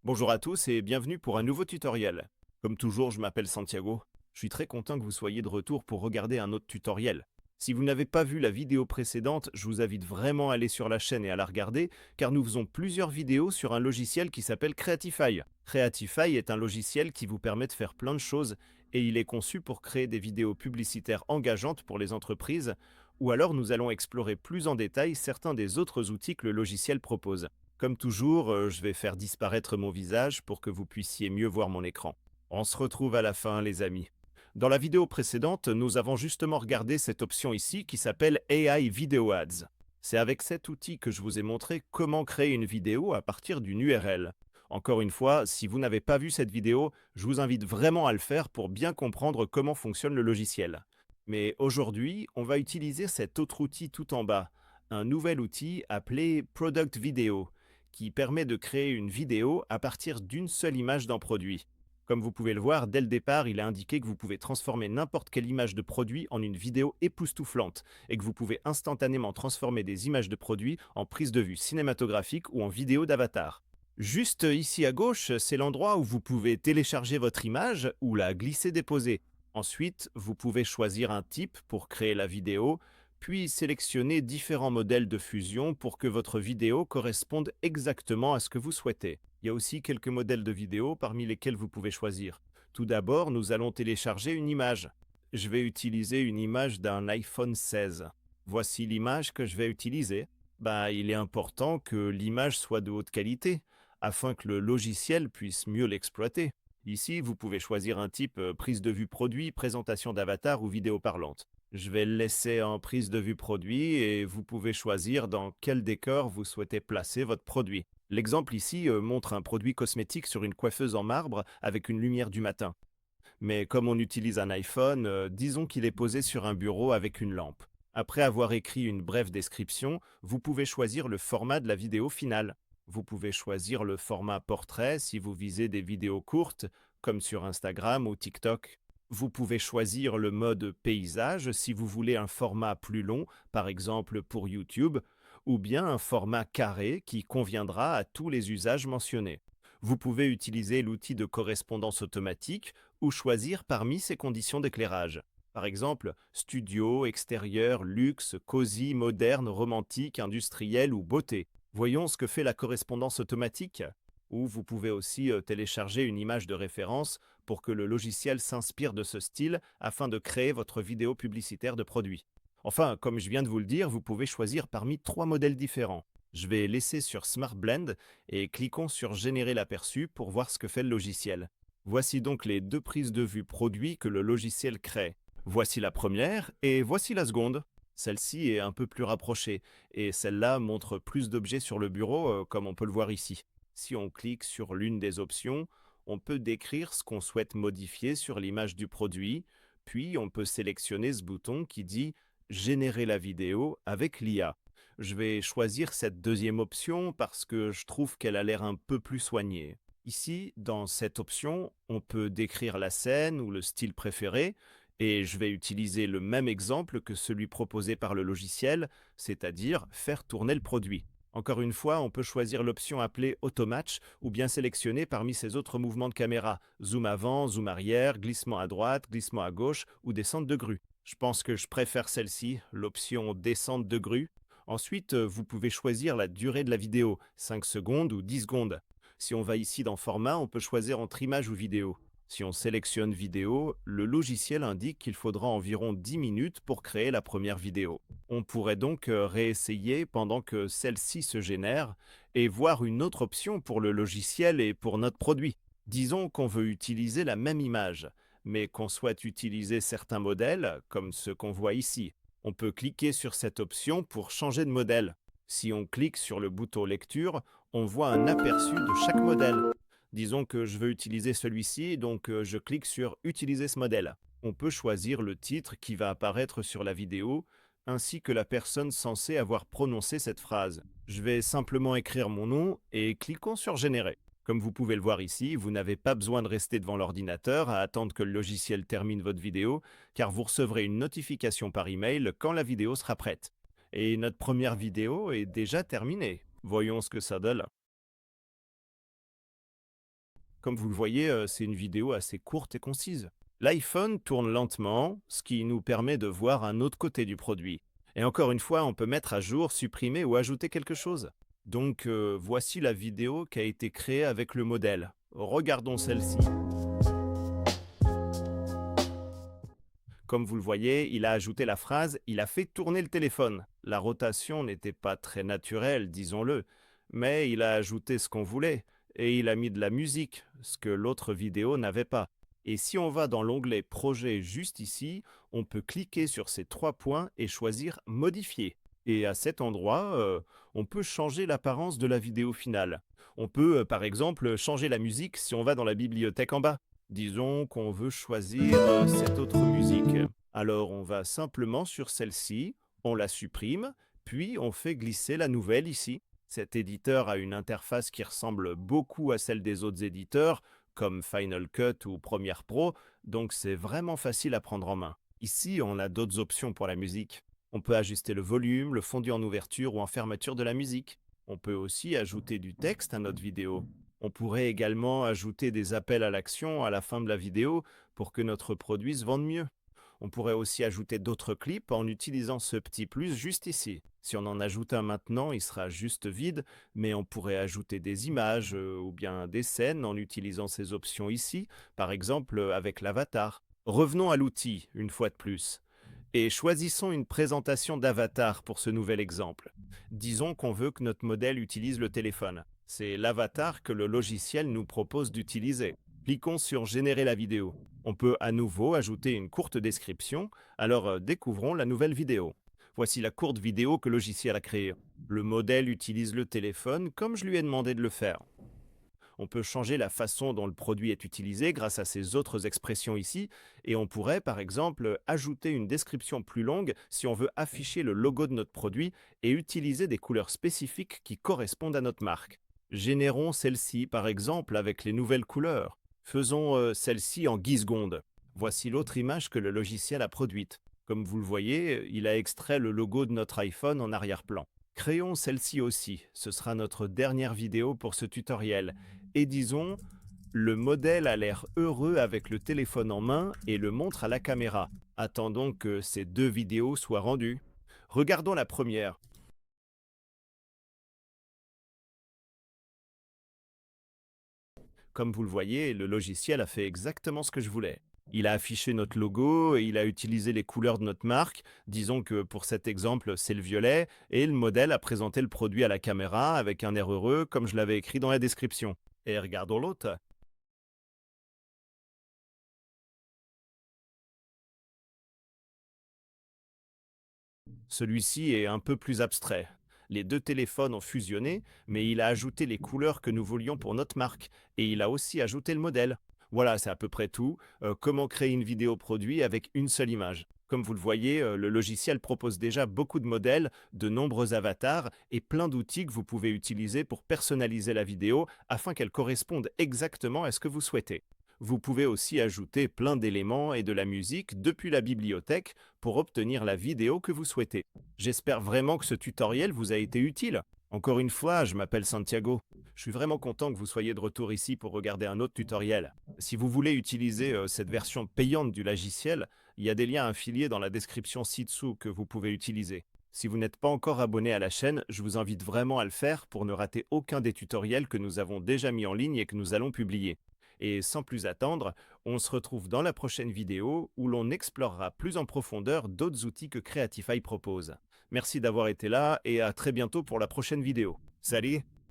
Bonjour à tous et bienvenue pour un nouveau tutoriel. Comme toujours, je m'appelle Santiago. Je suis très content que vous soyez de retour pour regarder un autre tutoriel. Si vous n'avez pas vu la vidéo précédente, je vous invite vraiment à aller sur la chaîne et à la regarder, car nous faisons plusieurs vidéos sur un logiciel qui s'appelle Creatify. Creatify est un logiciel qui vous permet de faire plein de choses et il est conçu pour créer des vidéos publicitaires engageantes pour les entreprises, ou alors nous allons explorer plus en détail certains des autres outils que le logiciel propose. Comme toujours, je vais faire disparaître mon visage pour que vous puissiez mieux voir mon écran. On se retrouve à la fin, les amis. Dans la vidéo précédente, nous avons justement regardé cette option ici qui s'appelle AI Video Ads. C'est avec cet outil que je vous ai montré comment créer une vidéo à partir d'une URL. Encore une fois, si vous n'avez pas vu cette vidéo, je vous invite vraiment à le faire pour bien comprendre comment fonctionne le logiciel. Mais aujourd'hui, on va utiliser cet autre outil tout en bas, un nouvel outil appelé Product Video, qui permet de créer une vidéo à partir d'une seule image d'un produit. Comme vous pouvez le voir, dès le départ, il a indiqué que vous pouvez transformer n'importe quelle image de produit en une vidéo époustouflante et que vous pouvez instantanément transformer des images de produits en prise de vue cinématographique ou en vidéo d'avatar. Juste ici à gauche, c'est l'endroit où vous pouvez télécharger votre image ou la glisser-déposer. Ensuite, vous pouvez choisir un type pour créer la vidéo, puis sélectionnez différents modèles de fusion pour que votre vidéo corresponde exactement à ce que vous souhaitez. Il y a aussi quelques modèles de vidéo parmi lesquels vous pouvez choisir. Tout d'abord, nous allons télécharger une image. Je vais utiliser une image d'un iPhone 16. Voici l'image que je vais utiliser. Il est important que l'image soit de haute qualité, afin que le logiciel puisse mieux l'exploiter. Ici, vous pouvez choisir un type prise de vue produit, présentation d'avatar ou vidéo parlante. Je vais le laisser en prise de vue produit et vous pouvez choisir dans quel décor vous souhaitez placer votre produit. L'exemple ici montre un produit cosmétique sur une coiffeuse en marbre avec une lumière du matin. Mais comme on utilise un iPhone, disons qu'il est posé sur un bureau avec une lampe. Après avoir écrit une brève description, vous pouvez choisir le format de la vidéo finale. Vous pouvez choisir le format portrait si vous visez des vidéos courtes, comme sur Instagram ou TikTok. Vous pouvez choisir le mode paysage si vous voulez un format plus long, par exemple pour YouTube, ou bien un format carré qui conviendra à tous les usages mentionnés. Vous pouvez utiliser l'outil de correspondance automatique ou choisir parmi ces conditions d'éclairage. Par exemple, studio, extérieur, luxe, cosy, moderne, romantique, industriel ou beauté. Voyons ce que fait la correspondance automatique. Ou vous pouvez aussi télécharger une image de référence pour que le logiciel s'inspire de ce style afin de créer votre vidéo publicitaire de produit. Enfin, comme je viens de vous le dire, vous pouvez choisir parmi 3 modèles différents. Je vais laisser sur Smart Blend et cliquons sur Générer l'aperçu pour voir ce que fait le logiciel. Voici donc les 2 prises de vue produits que le logiciel crée. Voici la première et voici la seconde. Celle-ci est un peu plus rapprochée et celle-là montre plus d'objets sur le bureau comme on peut le voir ici. Si on clique sur l'une des options, on peut décrire ce qu'on souhaite modifier sur l'image du produit, puis on peut sélectionner ce bouton qui dit Générer la vidéo avec l'IA. Je vais choisir cette deuxième option parce que je trouve qu'elle a l'air un peu plus soignée. Ici, dans cette option, on peut décrire la scène ou le style préféré, et je vais utiliser le même exemple que celui proposé par le logiciel, c'est-à-dire faire tourner le produit. Encore une fois, on peut choisir l'option appelée Automatch ou bien sélectionner parmi ces autres mouvements de caméra, zoom avant, zoom arrière, glissement à droite, glissement à gauche ou descente de grue. Je pense que je préfère celle-ci, l'option descente de grue. Ensuite, vous pouvez choisir la durée de la vidéo, 5 secondes ou 10 secondes. Si on va ici dans Format, on peut choisir entre image ou vidéo. Si on sélectionne vidéo, le logiciel indique qu'il faudra environ 10 minutes pour créer la première vidéo. On pourrait donc réessayer pendant que celle-ci se génère et voir une autre option pour le logiciel et pour notre produit. Disons qu'on veut utiliser la même image, mais qu'on souhaite utiliser certains modèles, comme ceux qu'on voit ici. On peut cliquer sur cette option pour changer de modèle. Si on clique sur le bouton lecture, on voit un aperçu de chaque modèle. Disons que je veux utiliser celui-ci, donc je clique sur Utiliser ce modèle. On peut choisir le titre qui va apparaître sur la vidéo, ainsi que la personne censée avoir prononcé cette phrase. Je vais simplement écrire mon nom et cliquons sur Générer. Comme vous pouvez le voir ici, vous n'avez pas besoin de rester devant l'ordinateur à attendre que le logiciel termine votre vidéo, car vous recevrez une notification par email quand la vidéo sera prête. Et notre première vidéo est déjà terminée. Voyons ce que ça donne. Comme vous le voyez, c'est une vidéo assez courte et concise. L'iPhone tourne lentement, ce qui nous permet de voir un autre côté du produit. Et encore une fois, on peut mettre à jour, supprimer ou ajouter quelque chose. Donc voici la vidéo qui a été créée avec le modèle. Regardons celle-ci. Comme vous le voyez, il a ajouté la phrase « Il a fait tourner le téléphone ». La rotation n'était pas très naturelle, disons-le, mais il a ajouté ce qu'on voulait, et il a mis de la musique, ce que l'autre vidéo n'avait pas. Et si on va dans l'onglet Projet juste ici, on peut cliquer sur ces 3 points et choisir Modifier. Et à cet endroit, on peut changer l'apparence de la vidéo finale. On peut, par exemple, changer la musique si on va dans la bibliothèque en bas. Disons qu'on veut choisir cette autre musique. Alors on va simplement sur celle-ci, on la supprime, puis on fait glisser la nouvelle ici. Cet éditeur a une interface qui ressemble beaucoup à celle des autres éditeurs, comme Final Cut ou Premiere Pro, donc c'est vraiment facile à prendre en main. Ici, on a d'autres options pour la musique. On peut ajuster le volume, le fondu en ouverture ou en fermeture de la musique. On peut aussi ajouter du texte à notre vidéo. On pourrait également ajouter des appels à l'action à la fin de la vidéo pour que notre produit se vende mieux. On pourrait aussi ajouter d'autres clips en utilisant ce petit plus juste ici. Si on en ajoute un maintenant, il sera juste vide, mais on pourrait ajouter des images ou bien des scènes en utilisant ces options ici, par exemple avec l'avatar. Revenons à l'outil, une fois de plus, et choisissons une présentation d'avatar pour ce nouvel exemple. Disons qu'on veut que notre modèle utilise le téléphone. C'est l'avatar que le logiciel nous propose d'utiliser. Cliquons sur Générer la vidéo. On peut à nouveau ajouter une courte description, alors découvrons la nouvelle vidéo. Voici la courte vidéo que le logiciel a créée. Le modèle utilise le téléphone comme je lui ai demandé de le faire. On peut changer la façon dont le produit est utilisé grâce à ces autres expressions ici, et on pourrait par exemple ajouter une description plus longue si on veut afficher le logo de notre produit et utiliser des couleurs spécifiques qui correspondent à notre marque. Générons celle-ci par exemple avec les nouvelles couleurs. Faisons celle-ci en 10 secondes. Voici l'autre image que le logiciel a produite. Comme vous le voyez, il a extrait le logo de notre iPhone en arrière-plan. Créons celle-ci aussi, ce sera notre dernière vidéo pour ce tutoriel. Et disons, le modèle a l'air heureux avec le téléphone en main et le montre à la caméra. Attendons que ces 2 vidéos soient rendues. Regardons la première. Comme vous le voyez, le logiciel a fait exactement ce que je voulais. Il a affiché notre logo et il a utilisé les couleurs de notre marque. Disons que pour cet exemple, c'est le violet, et le modèle a présenté le produit à la caméra avec un air heureux, comme je l'avais écrit dans la description. Et regardons l'autre. Celui-ci est un peu plus abstrait. Les 2 téléphones ont fusionné, mais il a ajouté les couleurs que nous voulions pour notre marque, et il a aussi ajouté le modèle. Voilà, c'est à peu près tout. Comment créer une vidéo produit avec une seule image. Comme vous le voyez, le logiciel propose déjà beaucoup de modèles, de nombreux avatars et plein d'outils que vous pouvez utiliser pour personnaliser la vidéo afin qu'elle corresponde exactement à ce que vous souhaitez. Vous pouvez aussi ajouter plein d'éléments et de la musique depuis la bibliothèque pour obtenir la vidéo que vous souhaitez. J'espère vraiment que ce tutoriel vous a été utile. Encore une fois, je m'appelle Santiago. Je suis vraiment content que vous soyez de retour ici pour regarder un autre tutoriel. Si vous voulez utiliser cette version payante du logiciel, il y a des liens affiliés dans la description ci-dessous que vous pouvez utiliser. Si vous n'êtes pas encore abonné à la chaîne, je vous invite vraiment à le faire pour ne rater aucun des tutoriels que nous avons déjà mis en ligne et que nous allons publier. Et sans plus attendre, on se retrouve dans la prochaine vidéo où l'on explorera plus en profondeur d'autres outils que Creatify propose. Merci d'avoir été là et à très bientôt pour la prochaine vidéo. Salut!